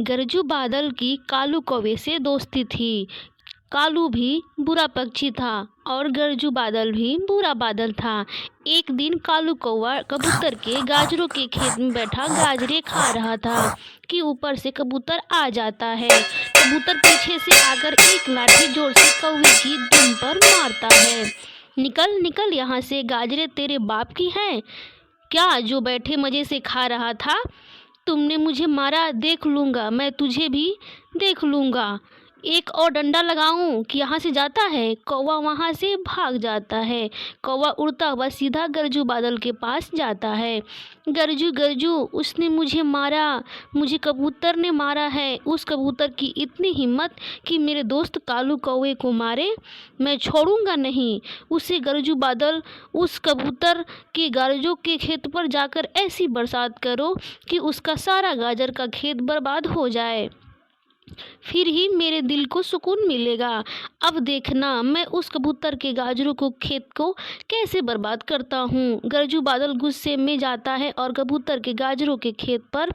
गरजू बादल की कालू कौवे से दोस्ती थी। कालू भी बुरा पक्षी था और गरजू बादल भी बुरा बादल था। एक दिन कालू कौवा कबूतर के गाजरों के खेत में बैठा गाजरे खा रहा था कि ऊपर से कबूतर आ जाता है। कबूतर पीछे से आकर एक लाठी जोर से कौवे की दुम पर मारता है। निकल निकल यहाँ से, गाजरे तेरे बाप की हैं क्या जो बैठे मजे से खा रहा था? तुमने मुझे मारा, देख लूँगा, मैं तुझे भी देख लूँगा। एक और डंडा लगाऊं कि यहाँ से जाता है? कौवा वहाँ से भाग जाता है। कौवा उड़ता हुआ सीधा गरजू बादल के पास जाता है। गरजू गरजू, उसने मुझे मारा, मुझे कबूतर ने मारा है। उस कबूतर की इतनी हिम्मत कि मेरे दोस्त कालू कौवे को मारे, मैं छोड़ूंगा नहीं उसे। गरजू बादल, उस कबूतर के गाजरों के खेत पर जाकर ऐसी बरसात करो कि उसका सारा गाजर का खेत बर्बाद हो जाए, फिर ही मेरे दिल को सुकून मिलेगा। अब देखना मैं उस कबूतर के गाजरों को खेत को कैसे बर्बाद करता हूँ। गरजू बादल गुस्से में जाता है और कबूतर के गाजरों के खेत पर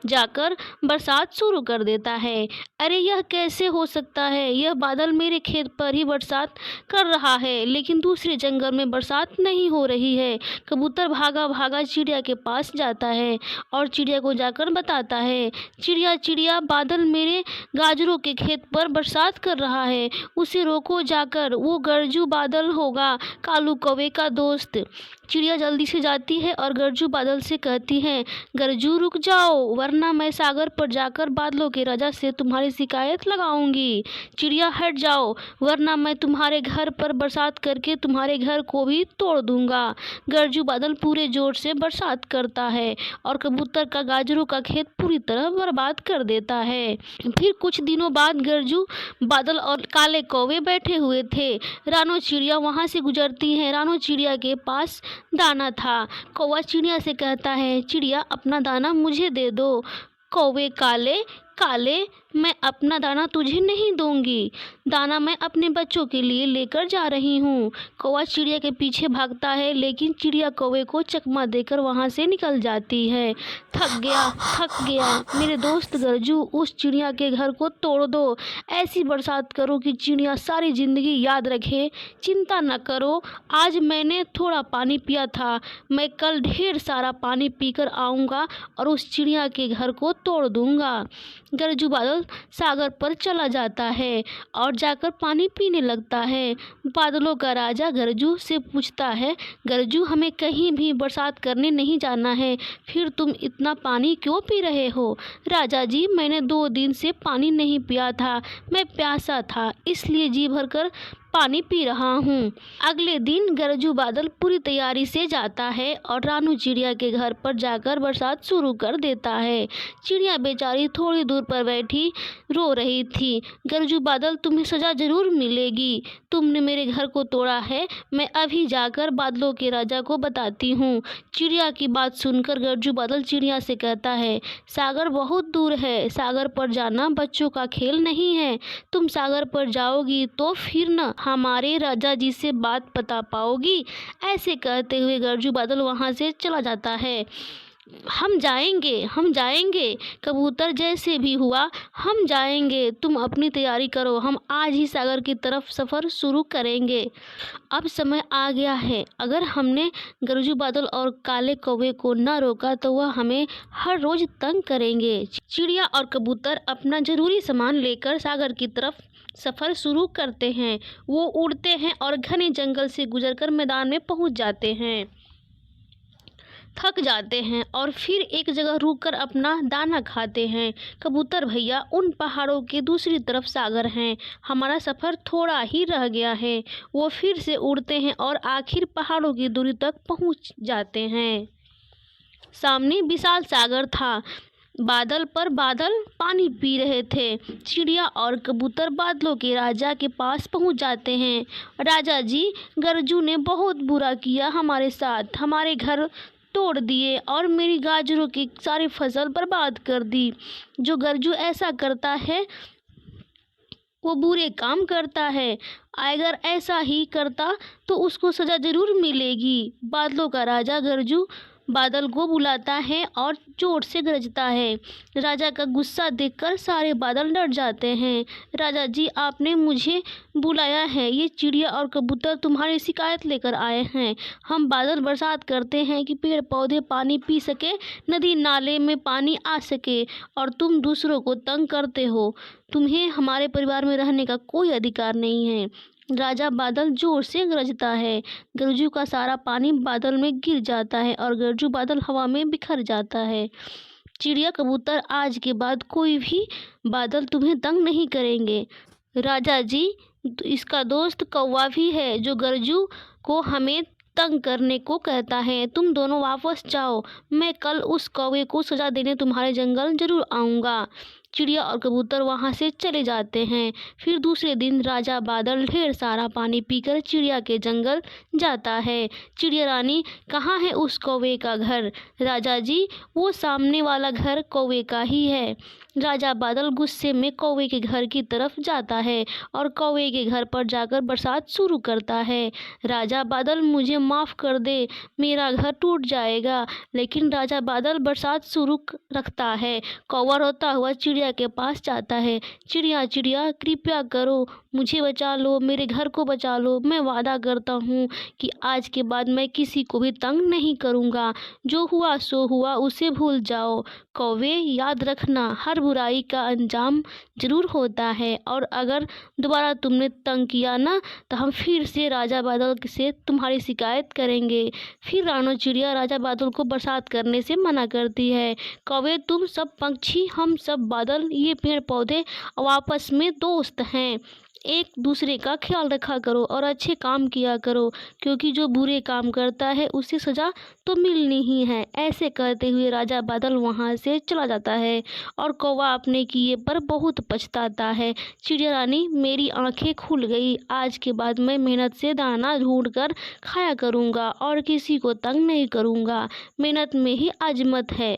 जाकर बरसात शुरू कर देता है। अरे यह कैसे हो सकता है? यह बादल मेरे खेत पर ही बरसात कर रहा है, लेकिन दूसरे जंगल में बरसात नहीं हो रही है। कबूतर भागा भागा चिड़िया के पास जाता है और चिड़िया को जाकर बताता है, चिड़िया चिड़िया, बादल मेरे गाजरों के खेत पर बरसात कर रहा है, उसे रोको जाकर, वो गरजू बादल होगा कालू कौवे का दोस्त। चिड़िया जल्दी से जाती है और गरजू बादल से कहती है, गरजू रुक जाओ, वरना मैं सागर पर जाकर बादलों के राजा से तुम्हारी शिकायत लगाऊंगी। चिड़िया हट जाओ, वरना मैं तुम्हारे घर पर बरसात करके तुम्हारे घर को भी तोड़ दूंगा। गरजू बादल पूरे जोर से बरसात करता है और कबूतर का गाजरों का खेत पूरी तरह बर्बाद कर देता है। फिर कुछ दिनों बाद गरजू बादल और काले कौवे बैठे हुए थे। रानो चिड़िया वहां से गुजरती है। रानो चिड़िया के पास दाना था। कौवा चिड़िया से कहता है, चिड़िया अपना दाना मुझे दे दो। कौवे, काले काले, मैं अपना दाना तुझे नहीं दूंगी, दाना मैं अपने बच्चों के लिए लेकर जा रही हूँ। कौवा चिड़िया के पीछे भागता है, लेकिन चिड़िया कौवे को चकमा देकर वहाँ से निकल जाती है। थक गया मेरे दोस्त गरजू, उस चिड़िया के घर को तोड़ दो। ऐसी बरसात करो कि चिड़िया सारी जिंदगी याद रखे। चिंता न करो, आज मैंने थोड़ा पानी पिया था, मैं कल ढेर सारा पानी पीकर आऊँगा और उस चिड़िया के घर को तोड़ दूँगा। गरजू बादल सागर पर चला जाता है और जाकर पानी पीने लगता है। बादलों का राजा गरजू से पूछता है, गरजू, हमें कहीं भी बरसात करने नहीं जाना है, फिर तुम इतना पानी क्यों पी रहे हो? राजा जी, मैंने 2 दिन से पानी नहीं पिया था, मैं प्यासा था, इसलिए जी भरकर पानी पी रहा हूँ। अगले दिन गरजू बादल पूरी तैयारी से जाता है और रानू चिड़िया के घर पर जाकर बरसात शुरू कर देता है। चिड़िया बेचारी थोड़ी दूर पर बैठी रो रही थी। गरजू बादल, तुम्हें सजा जरूर मिलेगी, तुमने मेरे घर को तोड़ा है, मैं अभी जाकर बादलों के राजा को बताती हूँ। चिड़िया की बात सुनकर गरजू बादल चिड़िया से कहता है, सागर बहुत दूर है, सागर पर जाना बच्चों का खेल नहीं है, तुम सागर पर जाओगी तो फिर न हमारे राजा जी से बात बता पाओगी। ऐसे कहते हुए गरजू बादल वहाँ से चला जाता है। हम जाएंगे, कबूतर, जैसे भी हुआ हम जाएंगे, तुम अपनी तैयारी करो, हम आज ही सागर की तरफ सफ़र शुरू करेंगे। अब समय आ गया है, अगर हमने गरजू बादल और काले कौवे को न रोका तो वह हमें हर रोज तंग करेंगे। चिड़िया और कबूतर अपना जरूरी सामान लेकर सागर की तरफ सफ़र शुरू करते हैं। वो उड़ते हैं और घने जंगल से गुजरकर मैदान में पहुंच जाते हैं। थक जाते हैं और फिर एक जगह रुककर अपना दाना खाते हैं। कबूतर भैया, उन पहाड़ों के दूसरी तरफ सागर हैं, हमारा सफ़र थोड़ा ही रह गया है। वो फिर से उड़ते हैं और आखिर पहाड़ों की दूरी तक पहुंच जाते हैं। सामने विशाल सागर था। बादल पर बादल पानी पी रहे थे। चिड़िया और कबूतर बादलों के राजा के पास पहुंच जाते हैं। राजा जी, गरजू ने बहुत बुरा किया हमारे साथ, हमारे घर तोड़ दिए और मेरी गाजरों की सारी फसल बर्बाद कर दी। जो गरजू ऐसा करता है वो बुरे काम करता है, अगर ऐसा ही करता तो उसको सज़ा ज़रूर मिलेगी। बादलों का राजा गरजू बादल को बुलाता है और जोर से गरजता है। राजा का गुस्सा देखकर सारे बादल डर जाते हैं। राजा जी, आपने मुझे बुलाया है, ये चिड़िया और कबूतर तुम्हारी शिकायत लेकर आए हैं। हम बादल बरसात करते हैं कि पेड़ पौधे पानी पी सके, नदी नाले में पानी आ सके, और तुम दूसरों को तंग करते हो। तुम्हें हमारे परिवार में रहने का कोई अधिकार नहीं है। राजा बादल जोर से गरजता है। गरजू का सारा पानी बादल में गिर जाता है और गरजू बादल हवा में बिखर जाता है। चिड़िया कबूतर, आज के बाद कोई भी बादल तुम्हें तंग नहीं करेंगे। राजा जी, इसका दोस्त कौवा भी है जो गरजू को हमें तंग करने को कहता है। तुम दोनों वापस जाओ, मैं कल उस कौवे को सजा देने तुम्हारे जंगल जरूर आऊँगा। चिड़िया और कबूतर वहाँ से चले जाते हैं। फिर दूसरे दिन राजा बादल ढेर सारा पानी पीकर चिड़िया के जंगल जाता है। चिड़िया रानी, कहाँ है उस कौवे का घर? राजा जी, वो सामने वाला घर कौवे का ही है। राजा बादल गुस्से में कौवे के घर की तरफ जाता है और कौवे के घर पर जाकर बरसात शुरू करता है। राजा बादल, मुझे माफ़ कर दे, मेरा घर टूट जाएगा। लेकिन राजा बादल बरसात शुरू रखता है। कौवा रोता हुआ चिड़िया के पास जाता है। चिड़िया चिड़िया, कृपया करो, मुझे बचा लो, मेरे घर को बचा लो। मैं वादा करता हूँ कि आज के बाद मैं किसी को भी तंग नहीं करूँगा। जो हुआ सो हुआ, उसे भूल जाओ। कौवे, याद रखना, हर बुराई का अंजाम जरूर होता है, और अगर दोबारा तुमने तंग किया ना, तो हम फिर से राजा बादल से तुम्हारी शिकायत करेंगे। फिर रानो चिड़िया राजा बादल को बरसात करने से मना करती है। कौवे, तुम सब पंछी, हम सब बादल, ये पेड़ पौधे आपस में दोस्त हैं। एक दूसरे का ख्याल रखा करो और अच्छे काम किया करो, क्योंकि जो बुरे काम करता है उसे सजा तो मिलनी ही है। ऐसे कहते हुए राजा बादल वहाँ से चला जाता है और कौवा अपने किए पर बहुत पछताता है। चिड़िया रानी, मेरी आंखें खुल गई। आज के बाद मैं मेहनत से दाना ढूंढ कर खाया करूँगा और किसी को तंग नहीं करूँगा। मेहनत में ही अजमत है।